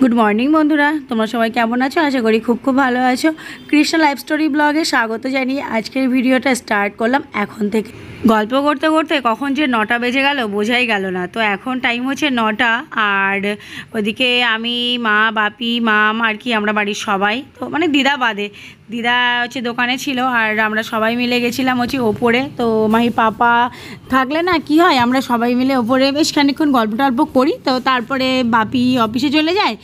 Good morning বন্ধুরা, তোমরা সবাই কেমন আছো? আশা করি খুব ভালো আছো। কৃষ্ণা লাইফ স্টোরি ব্লগে স্বাগত জানিয়ে আজকের ভিডিওটা স্টার্ট করলাম এখন থেকে। গল্প করতে করতে কখন যে 9টা বেজে গেল বোঝাই গেল না। তো এখন টাইম হচ্ছে 9টা, আর ওদিকে আমি, মা, বাপি, মাম আর কি আমরা বাড়ির সবাই, তো মানে দিদা বাদে, দিদা হচ্ছে দোকানে ছিল আর আমরা সবাই মিলে গেছিলাম হচ্ছে ওপরে। তো মাহি পাপা থাকলে না কি হয়, আমরা সবাই মিলে ওপরে বেশ খানিকক্ষণ গল্প টল্প করি। তো তারপরে বাপি অফিসে চলে যায়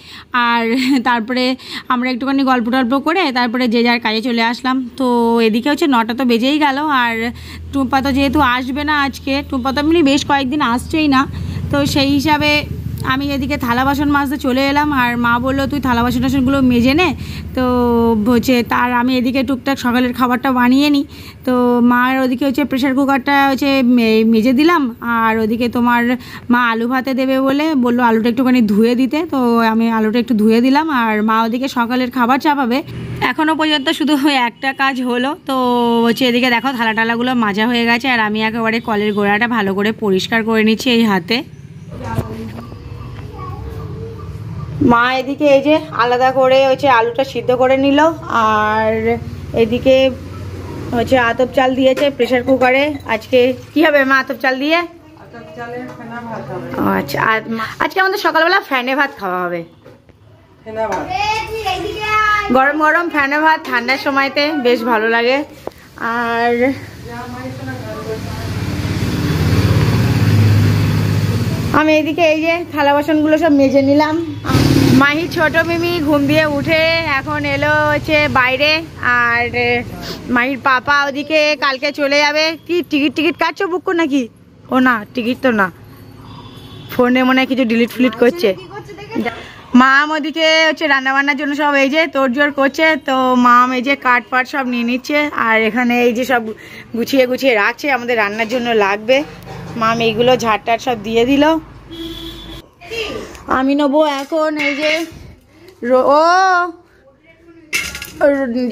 আর তারপরে আমরা একটুখানি গল্প টল্প করে তারপরে যে যার কাজে চলে আসলাম। তো এদিকে হচ্ছে 9টা তো বেজেই গেল, আর টুম্পা তো যেহেতু আসবে না আজকে, টুম্পা তো এমনি বেশ কয়েকদিন আসছেই না, তো সেই হিসাবে আমি এদিকে থালা বাসন মাজতে চলে এলাম। আর মা বললো তুই থালা বাসন টাসনগুলো মেজে নে। তো হচ্ছে তার আমি এদিকে টুকটাক সকালের খাবারটা বানিয়ে নিই। তো মার ওদিকে হচ্ছে প্রেশার কুকারটা হচ্ছে মেজে দিলাম, আর ওদিকে তোমার মা আলু ভাতে দেবে বলে বললো আলুটা একটুখানি ধুয়ে দিতে, তো আমি আলুটা একটু ধুয়ে দিলাম। আর মা ওদিকে সকালের খাবার চাপাবে। এখনও পর্যন্ত শুধু একটা কাজ হলো, তো হচ্ছে এদিকে দেখো থালা টালাগুলো মাজা হয়ে গেছে, আর আমি একেবারে কলের গোড়াটা ভালো করে পরিষ্কার করে নিচ্ছি এই হাতে। মা এদিকে এই যে আলাদা করে হচ্ছে আলুটা সিদ্ধ করে নিল, আর এদিকে হচ্ছে আতপ চাল দিয়েছে প্রেসার কুকারে। আজকে কি হবে মা আতপ চাল দিয়ে? আচ্ছা, আর আজকে আমাদের সকালবেলা ফ্যানে ভাত খাওয়া হবে। গরম গরম ফ্যানে ভাত ঠান্ডার সময়তে বেশ ভালো লাগে। আর আমি এদিকে এই যে থালা বাসনগুলো সব মেজে নিলাম। মাহি ছোট মিমি ঘুম দিয়ে উঠে এখন এলো হচ্ছে বাইরে, আর মাহির পাপা ওদিকে কালকে চলে যাবে। কি টিকিট কাটছো বুক কর নাকি? ও না, টিকিট তো না, ফোনে মনে হয় কিছু ডিলিট ফিলিট করছে। মাম ওদিকে হচ্ছে রান্নাবান্নার জন্য সব এই যে তোড়জোড় করছে। তো মাম এই যে কাঠ পাট সব নিয়ে নিচ্ছে, আর এখানে এই যে সব গুছিয়ে গুছিয়ে রাখছে আমাদের রান্নার জন্য লাগবে। মাম এইগুলো ঝাড়টাট সব দিয়ে দিল। আমি নেবো এখন এই যে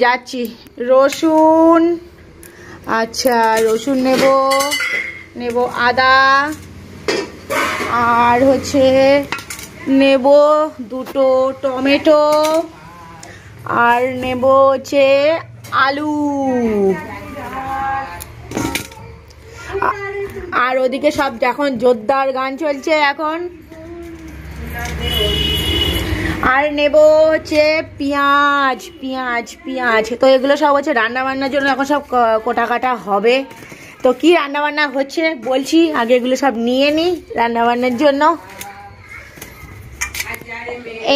যাচ্ছি রসুন। আচ্ছা, রসুন নেব আদা, আর হচ্ছে নেব 2টো টমেটো, আর নেব হচ্ছে আলু। আর ওদিকে সব এখন জোরদার গান চলছে এখন। আর নেব হচ্ছে পেঁয়াজ। তো এগুলো সব হচ্ছে রান্না বান্নার জন্য এখন সব কোটা কাটা হবে। তো কি রান্না বান্না হচ্ছে বলছি, আগে এগুলো সব নিয়ে নিই রান্না বান্নার জন্য।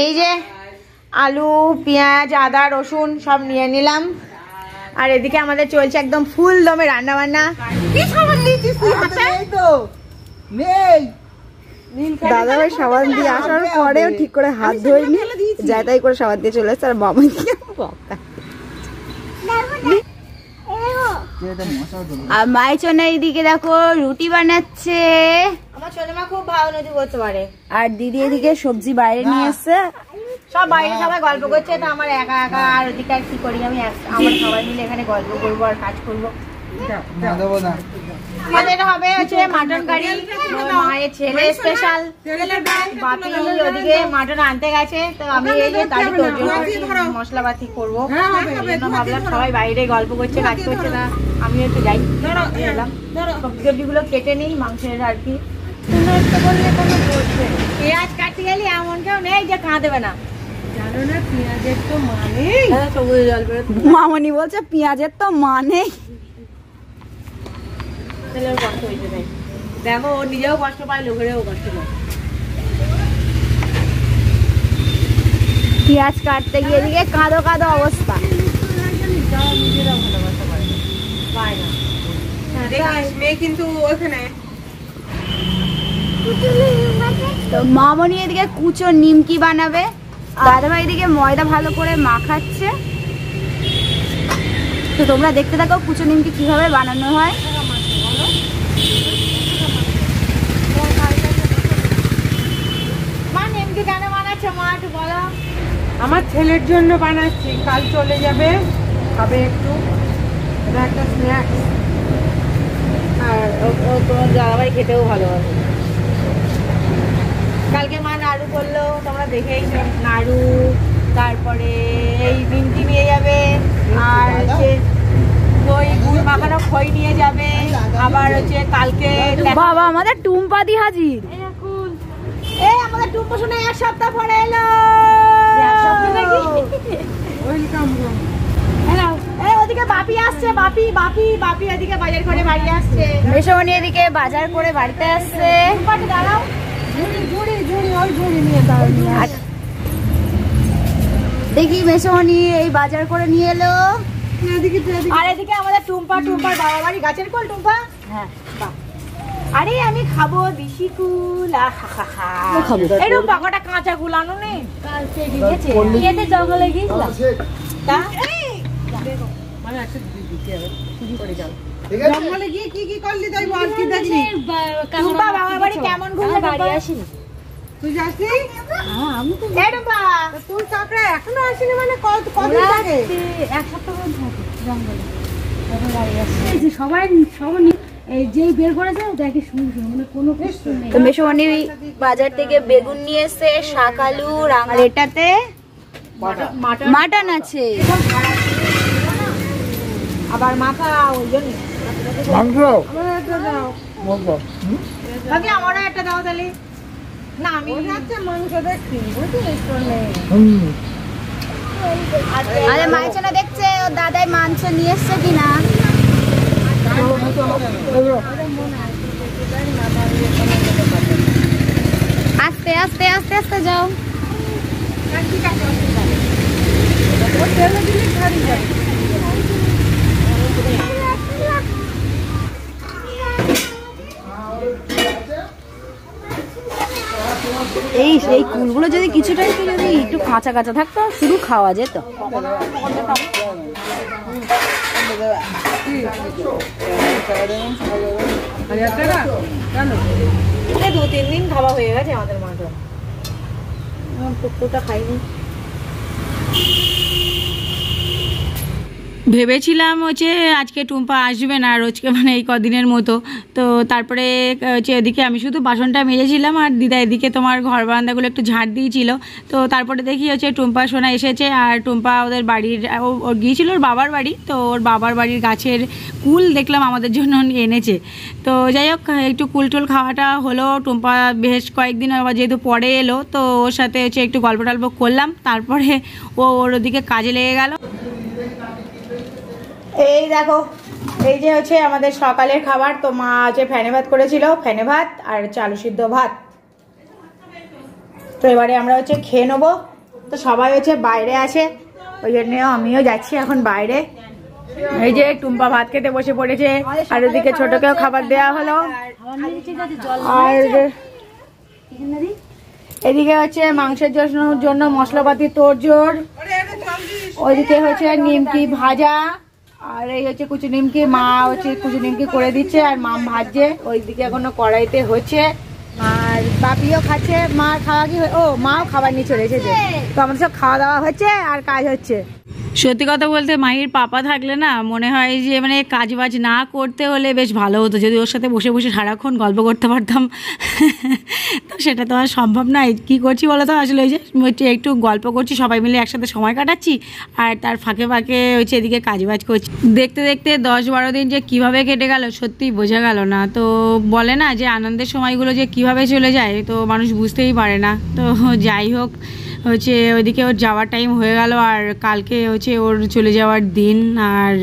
এই যে আলু, পেঁয়াজ, আদা, রসুন সব নিয়ে নিলাম। আর এদিকে আমাদের চলছে একদম ফুল দমে রান্না বান্না। দাদা ভাই সাবান দিয়ে আসার পরেও ঠিক করে হাত ধোয়নি, যাই তাই করে সাবান দিয়ে চলে এসছে। আর বাবা আর মায়ের জন্য এইদিকে দেখো রুটি বানাচ্ছে। আমার ছোট মা খুব ভালো নদী করতে পারে। আর দিদি এদিকে সবজি বাইরে নিয়ে এসছে, সব বাইরে সবাই গল্প করছে। তো আমার একা একা আর ওদিকে আর কি করি, আমি আমার সবাই মিলে এখানে গল্প করবো আর কাজ করবো। এটা হবে হচ্ছে মাটন কারি, মায়ের ছেলে স্পেশাল। বাপি ওদিকে মাটন আনতে গেছে, তো আমি এই যে তারই মশলাপাতি করবো। ভাবলাম সবাই বাইরে গল্প করছে কাজ করছে, না আমি একটু যাই এলাম। সবজিগুলো কেটে নিই মাংসের আর কি। পেঁয়াজ কাটতে গেলে এমন কেউ নেই যে কাঁদেবে না, জানো না পেঁয়াজের তো মানে। মামনি বলছে পেঁয়াজের তো মানে। দেখো ও নিজেও কষ্ট পায়, লোকেরও কষ্ট পায়। পেঁয়াজ কাটতে গিয়ে এদিকে কাঁদো কাঁদো অবস্থা। তো মামনি এদিকে কুচো নিমকি বানাবে, দাদা ভাই এদিকে ময়দা ভালো করে মাখাচ্ছে। তো তোমরা দেখতে থাকো কুচো নিমকি কিভাবে বানানো হয়। আমার ছেলের জন্য বানাচ্ছি, কাল চলে যাবে, খাবে একটু, এটা একটা স্ন্যাক্স। আর তোমার দাদাভাই খেতেও ভালোবাসে। কালকে মা নাড়ু করলো, তোমরা দেখেইছো নাড়ু, তারপরে এই নিমকি নিয়ে যাবে, আর হচ্ছে দই গুড় মাখানো খই নিয়ে যাবে, আবার হচ্ছে কালকে বাবা আমাদের টুম্পাদি হাজির। এই আমাদের টুম্পা শুনে 1 সপ্তাহ পরে এলো। ওয়েলকাম। এই ওদিকে বাপি আসছে, বাপি বাপি বাপি ওদিকে বাজার করে বাড়ি আসছে। মেশোমণি এদিকে বাজার করে বাড়িতে আসছে। টুম্পাটি দাঁড়াও, ঝুড়ি ওই ঝুড়ি নিয়ে দাঁড়িয়ে। দেখি মেশোমণি এই বাজার করে নিয়ে এলো। আর এদিকে আমাদের টুম্পার বাবা বাড়ি গাছের কোল। টুম্পা, হ্যাঁ আরে আমি খাবো দিশি কুল। এই টুম্পা কটা কাঁচা কুল আনো নে, খেতে জঙ্গলে গিয়েছিলাম। তা মানে একটা দিতে হবে করে যাও। জঙ্গলে গিয়ে কি করলি তাই বল, কি দেখলি? টুম্পা বাবা বাড়ি কেমন ঘুরলে? বাড়ি আসিনি। তুই যাসনি? আমি তো এই টুম্পা, তোর কাকড়া এখনো আসেনি মানে কদিন আগে? 1 সপ্তাহ পর্যন্ত থাকে জঙ্গলে। এখন বাড়ি আসছে। এই যে সবাই এই যেই বের করেছে দেখে শুরু মানে কোনো কিছু নেই। তো মেশোমণি বাজার থেকে বেগুন নিয়ে এসে, শাক, আলু, আর এটাতে মাটন আছে। আবার মাথা ওই জন্য আমার একটা দাও। ভাবি আমারও একটা দাও তাহলে। না আমি আচ্ছা মাংস দেখছি বুঝলি স্টোরে। আরে মাইচনা দেখছে ওর দাদাই মাংস নিয়ে এসছে কিনা। আস্তে আস্তে আস্তে আস্তে যাও। এই কুলগুলো যদি কিছুটা যদি একটু কাঁচা কাঁচা থাকতো শুধু খাওয়া যেত। কেন 2-3 দিন খাওয়া হয়ে গেছে আমাদের মাংস, টুকটুকটা খাইনি। ভেবেছিলাম হচ্ছে আজকে টুম্পা আসবে না রোজকে, মানে এই কদিনের মতো। তো তারপরে হচ্ছে এদিকে আমি শুধু বাসনটা মেজেছিলাম, আর দিদা এদিকে তোমার ঘর বারান্দাগুলো একটু ঝাড় দিয়েছিল। তো তারপরে দেখি হচ্ছে টুম্পা সোনা এসেছে, আর টুম্পা ওদের বাড়ির ওর গিয়েছিল ওর বাবার বাড়ি, তো ওর বাবার বাড়ির গাছের কুল দেখলাম আমাদের জন্য এনেছে। তো যাই হোক একটু কুল টুল খাওয়াটা হলো। টুম্পা বেশ কয়েকদিন আবার যেহেতু পরে এলো, তো ওর সাথে হচ্ছে একটু গল্প টল্প করলাম, তারপরে ওর ওদিকে কাজে লেগে গেল। এই দেখো, এই যে হচ্ছে আমাদের সকালের খাবার। তো মা হচ্ছে ফেনে ভাত করেছিল, ফেনে ভাত আর চালু সিদ্ধ ভাত। তো এবারে আমরা হচ্ছে খেয়ে নেবো। তো সবাই হচ্ছে বাইরে আছে, ওই জন্য আমিও যাচ্ছি এখন বাইরে। এই যে টুম্পা ভাত খেতে বসে পড়েছে, আর ওদিকে ছোটকেও খাবার দেওয়া হলো। আর এদিকে হচ্ছে মাংসের জন্য মশলাপাতি তোড়জোড়। ওইদিকে হচ্ছে নিমকি ভাজা, আর এই হচ্ছে কুচু নিমকি। মা হচ্ছে কুচু নিমকি করে দিচ্ছে, আর মাম ভাজছে। ওইদিকে এখনো কড়াইতে হচ্ছে, আর বাপিও খাচ্ছে। মার খাওয়া কি মাও খাবার নিয়ে চলে এসেছে। তো আমাদের সব খাওয়া দাওয়া হচ্ছে আর কাজ হচ্ছে। সত্যি কথা বলতে মাহির পাপা থাকলে না মনে হয় যে মানে কাজ বাজ না করতে হলে বেশ ভালো হতো, যদি ওর সাথে বসে বসে সারাক্ষণ গল্প করতে পারতাম। তো সেটা তো আর সম্ভব নয়। কী করছি বলো তো, আসলে ওই যে একটু গল্প করছি, সবাই মিলে একসাথে সময় কাটাচ্ছি, আর তার ফাঁকে ফাঁকে হচ্ছে এদিকে কাজ বাজ করছি। দেখতে দেখতে 10-12 দিন যে কীভাবে কেটে গেল সত্যিই বোঝা গেল না। তো বলে না যে আনন্দের সময়গুলো যে কীভাবে চলে যায়, তো মানুষ বুঝতেই পারে না। তো যাই হোক হচ্ছে ওইদিকে ওর যাওয়ার টাইম হয়ে গেল, আর কালকে হচ্ছে ওর চলে যাওয়ার দিন। আর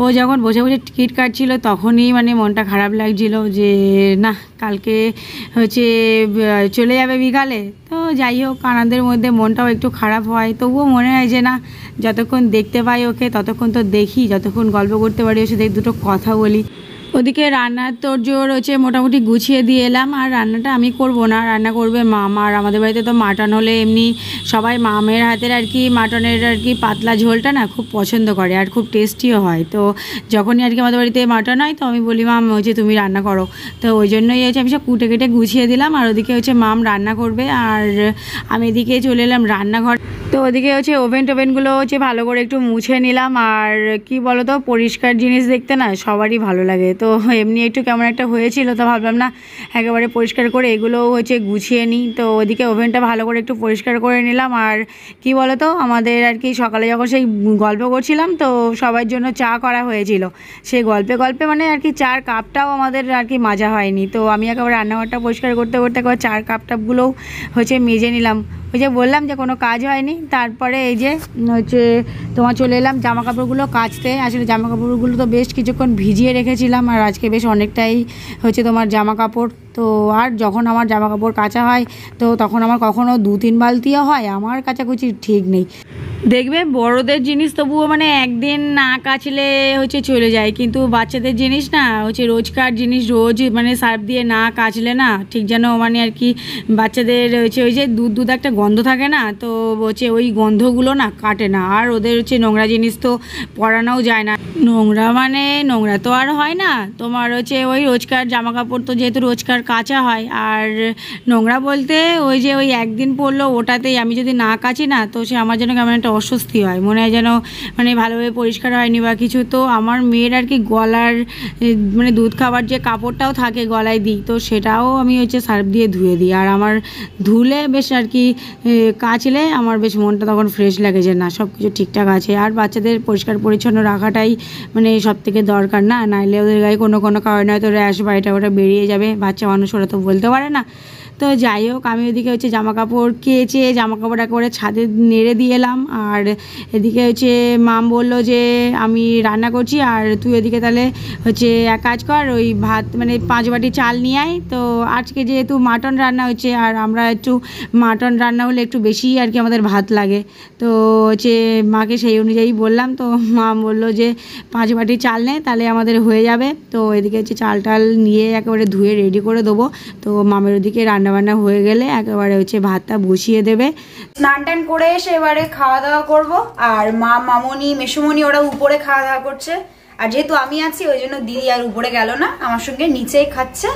ও যখন বসে বসে টিকিট কাটছিল তখনই মানে মনটা খারাপ লাগছিল যে না কালকে হচ্ছে চলে যাবে বিকালে। তো যাই হোক আনন্দের মধ্যে মনটাও একটু খারাপ হয়, তবুও মনে হয় যে না যতক্ষণ দেখতে পাই ওকে ততক্ষণ তো দেখি, যতক্ষণ গল্প করতে পারি ওর সাথে দুটো কথা বলি। ওদিকে রান্নার তোড়জোড় হচ্ছে মোটামুটি গুছিয়ে দিয়ে এলাম। আর রান্নাটা আমি করব না, রান্না করবে মাম। আর আমাদের বাড়িতে তো মাটন হলে এমনি সবাই মামের হাতের আর কি মাটনের আর কি পাতলা ঝোলটা না খুব পছন্দ করে, আর খুব টেস্টিও হয়। তো যখনই আর কি আমাদের বাড়িতে মাটন হয় তো আমি বলি মাম হচ্ছে তুমি রান্না করো। তো ওই জন্যই হচ্ছে আমি সব কুটে কেটে গুছিয়ে দিলাম, আর ওদিকে হচ্ছে মাম রান্না করবে, আর আমি এদিকে চলে এলাম রান্নাঘর। তো ওদিকে হচ্ছে ওভেনগুলো হচ্ছে ভালো করে একটু মুছে নিলাম। আর কি বলো তো, পরিষ্কার জিনিস দেখতে না সবারই ভালো লাগে। তো তো এমনি একটু কেমন একটা হয়েছিল, তো ভাবলাম না একেবারে পরিষ্কার করে এগুলো হচ্ছে গুছিয়ে নিই। তো ওদিকে ওভেনটা ভালো করে একটু পরিষ্কার করে নিলাম। আর কি বলো তো, আমাদের আর কি সকালে যখন সেই গল্প করছিলাম তো সবার জন্য চা করা হয়েছিল, সেই গল্পে গল্পে মানে আর কি চার কাপটাও আমাদের আর কি মাজা হয়নি। তো আমি একেবারে রান্নাঘরটা পরিষ্কার করতে করতে একবার চার কাপটাপগুলোও হচ্ছে মেজে নিলাম। ওই যে বললাম যে কোনো কাজ হয়নি। তারপরে এই যে হচ্ছে তোমার চলে এলাম জামা কাপড়গুলো কাচতে। আসলে জামা কাপড়গুলো তো বেশ কিছুক্ষণ ভিজিয়ে রেখেছিলাম, আর আজকে বেশ অনেকটাই হচ্ছে তোমার জামা কাপড়। তো আর যখন আমার জামা কাপড় কাচা হয় তো তখন আমার কখনো 2-3 বালতিও হয়, আমার কাচাকুচির ঠিক নেই। দেখবে বড়দের জিনিস তবুও মানে একদিন না কাচলে হচ্ছে চলে যায়, কিন্তু বাচ্চাদের জিনিস না হচ্ছে রোজকার জিনিস, রোজ মানে সার্ফ দিয়ে না কাচলে না ঠিক যেন মানে আর কি বাচ্চাদের হচ্ছে ওই যে দুধ একটা গন্ধ থাকে না, তো হচ্ছে ওই গন্ধগুলো না কাটে না। আর ওদের হচ্ছে নোংরা জিনিস তো পরানোও যায় না, নোংরা মানে নোংরা তো আর হয় না, তোমার হচ্ছে ওই রোজকার জামা কাপড় তো যেহেতু রোজকার কাচা হয়। আর নোংরা বলতে ওই যে ওই একদিন পরলো ওটাতেই আমি যদি না কাচি না তো সে আমার যেন কেমন একটা অস্বস্তি হয়, মনে হয় যেন মানে ভালোভাবে পরিষ্কার হয়নি বা কিছু। তো আমার মেয়ের আর কি গলার মানে দুধ খাবার যে কাপড়টাও থাকে গলায় দিই, তো সেটাও আমি হচ্ছে সার্ফ দিয়ে ধুয়ে দিই। আর আমার ধুলে বেশ আর কি কাচলে আমার বেশ মনটা তখন ফ্রেশ লাগে যে না সব কিছু ঠিকঠাক আছে। আর বাচ্চাদের পরিষ্কার পরিচ্ছন্ন রাখাটাই মানে সব থেকে দরকার, না নাইলে ওদের গায়ে কোনো কারণে হয়তো র্যাশ বা এটা ওটা বেরিয়ে যাবে, বাচ্চা মানুষ ওরা তো বলতে পারে না। তো যাই হোক, আমি ওদিকে হচ্ছে জামা কাপড় কেচে জামা কাপড় একেবারে ছাদে নেড়ে দিয়ে এলাম। আর এদিকে হচ্ছে মাম বললো যে আমি রান্না করছি আর তুই ওদিকে তাহলে হচ্ছে এক কাজ কর, ওই ভাত মানে 5 বাটি চাল নিয়ে আয়। তো আজকে যেহেতু মাটন রান্না হচ্ছে আর আমরা একটু মাটন রান্না হলে একটু বেশি আর কি আমাদের ভাত লাগে, তো হচ্ছে মাকে সেই অনুযায়ী বললাম। তো মা বললো যে 5 বাটি চাল নেয় তাহলে আমাদের হয়ে যাবে। তো এদিকে হচ্ছে চাল টাল নিয়ে একেবারে ধুয়ে রেডি করে দেবো। তো মামের ওদিকে রান্নাবান্না হয়ে গেলে একেবারে হচ্ছে ভাতটা বসিয়ে দেবে। স্নান টান করে এসে এবারে খাওয়া দাওয়া করবো। আর মা, মামনি, মেসুমনি ওরা উপরে খাওয়া দাওয়া করছে। আর যেহেতু আমি আছি ওই জন্য দিদি আর উপরে গেল না, আমার সঙ্গে নিচেই খাচ্ছে।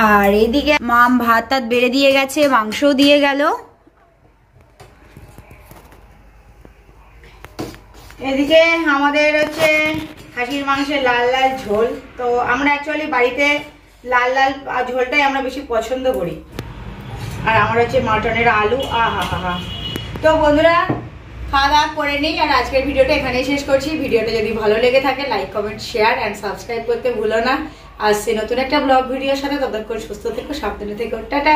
আর এদিকে মাম ভাত টাত বেড়ে দিয়ে গেছে, মাংসও দিয়ে গেল। এদিকে আমাদের হচ্ছে খাসির মাংসের লাল লাল ঝোল। তো আমরা অ্যাকচুয়ালি বাড়িতে লাল লাল ঝোলটাই আমরা বেশি পছন্দ করি। আর আমার হচ্ছে মাটনের আলু, আহা হা হা। তো বন্ধুরা খাওয়া দাওয়া করে নিই, আর আজকের ভিডিওটা এখানেই শেষ করছি। ভিডিওটা যদি ভালো লেগে থাকে like, comment, share and subscribe করতে ভুলো না। আসছে নতুন একটা ব্লগ ভিডিওর সাথে, ততক্ষণ সুস্থ থেকো, সাবধানে থেকো, টাটা।